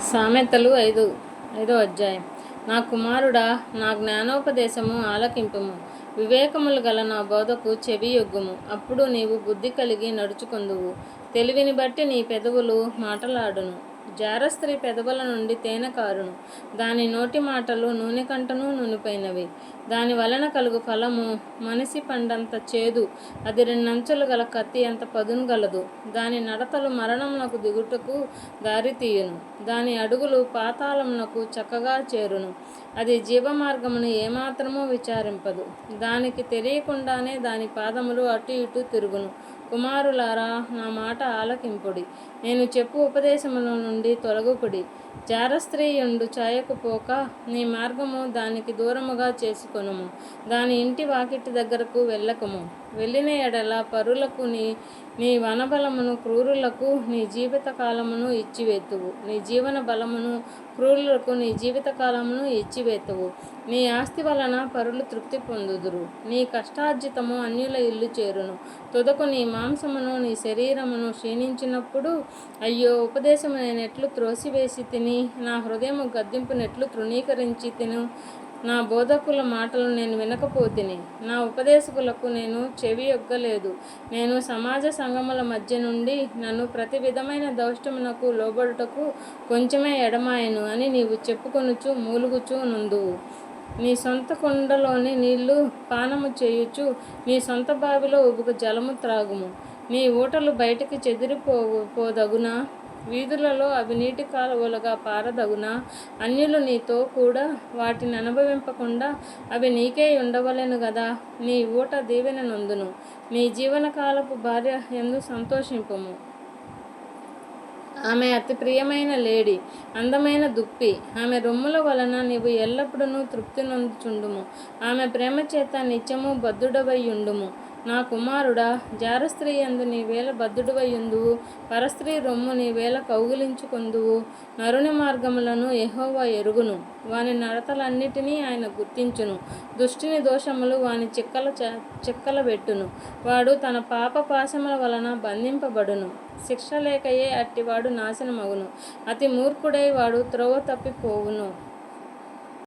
సామెతలు ఐదో అధ్యాయం. నా కుమారుడా, నా జ్ఞానోపదేశము ఆలకింపుము, వివేకములు గల నా బోధకు చెవియొగ్గుము. అప్పుడు నీవు బుద్ధి కలిగి నడుచుకొందువు. తెలివిని బట్టి నీ పెదవులు మాటలాడును. జారస్త్రీ పెదవుల నుండి తేనె కారును. దాని నోటి మాటలు నూనె కంటనూ నూనెపైనవి. దాని వలన కలుగు ఫలము మనిషి పండంత చేదు. అది రెండంచులు గల కత్తి అంత పదును గలదు. దాని నడతలు మరణమునకు దిగుటకు దారి తీయును. దాని అడుగులు పాతాళమునకు చక్కగా చేరును. అది జీవమార్గమును ఏమాత్రమూ విచారింపదు. దానికి తెలియకుండానే దాని పాదములు అటు ఇటు తిరుగును. కుమారులారా, నా మాట ఆలకింపుడి. నేను చెప్పు ఉపదేశముల నుండి తొలగుకుడి. జారస్త్రీ యందు చాయకపోక నీ మార్గము దానికి దూరముగా చేసుకొనుము. దాని ఇంటి వాకిటి దగ్గరకు వెళ్ళకము. వెళ్ళిన ఎడల పరులకు నీ వనబలమును, క్రూరులకు నీ జీవిత కాలమును ఇచ్చివేతువు. నీ జీవన బలమును క్రూరులకు నీ జీవిత కాలమును ఇచ్చివేతువు. నీ ఆస్తి వలన పరులు తృప్తి పొందుదురు. నీ కష్టార్జితము అన్యుల ఇల్లు చేరును. తుదకు నీ మాంసమును నీ శరీరమును క్షీణించినప్పుడు, అయ్యో, ఉపదేశము నేనెట్లు త్రోసివేసి తిని, నా హృదయము గద్దింపునెట్లు తృణీకరించి తిను. నా బోధకుల మాటలు నేను వినకపోతిని, నా ఉపదేశకులకు నేను చెవియొగ్గలేదు. నేను సమాజ సంగముల మధ్య నుండి నన్ను ప్రతి విధమైన దౌష్టమునకు లోబడుటకు కొంచెమే ఎడమాయను అని నీవు చెప్పుకొనుచు మూలుగుచూ నుందువు. నీ సొంత కుండలోని నీళ్లు పానము చేయుచు నీ సొంత బావిలో ఉబుకు జలము త్రాగుము. నీ ఊటలు బయటికి చెదిరిపోదగునా? వీధులలో అవి నీటి కాలువలుగా పారదగునా? అన్యులు నీతో కూడా వాటిని అనుభవింపకుండా అవి నీకే ఉండవలెను గదా. నీ ఊట దీవెన నొందును. నీ జీవనకాలపు భార్య యందు సంతోషింపుము. ఆమె అతి ప్రియమైన లేడి, అందమైన దుప్పి. ఆమె రొమ్ముల వలన నీవు ఎల్లప్పుడూ తృప్తి నొందుచుండుము. ఆమె ప్రేమ చేత నిత్యము బద్ధుడవైయుండుము. నా కుమారుడా, జారస్త్రీ యందు నీవేళ బద్ధుడవైయుందువు. పరస్త్రీ రొమ్ము నీవేళ కౌగిలించుకొందువు. నరుని మార్గములను యెహోవా ఎరుగును. వాని నడతలన్నిటినీ ఆయన గుర్తించును. దుష్టుని దోషములు వాని చిక్కలబెట్టును. వాడు తన పాప పాశముల వలన బంధింపబడును. శిక్ష లేకయే అట్టివాడు నాశనమగును. అతి మూర్ఖుడై వాడు త్రోవ తప్పిపోవును.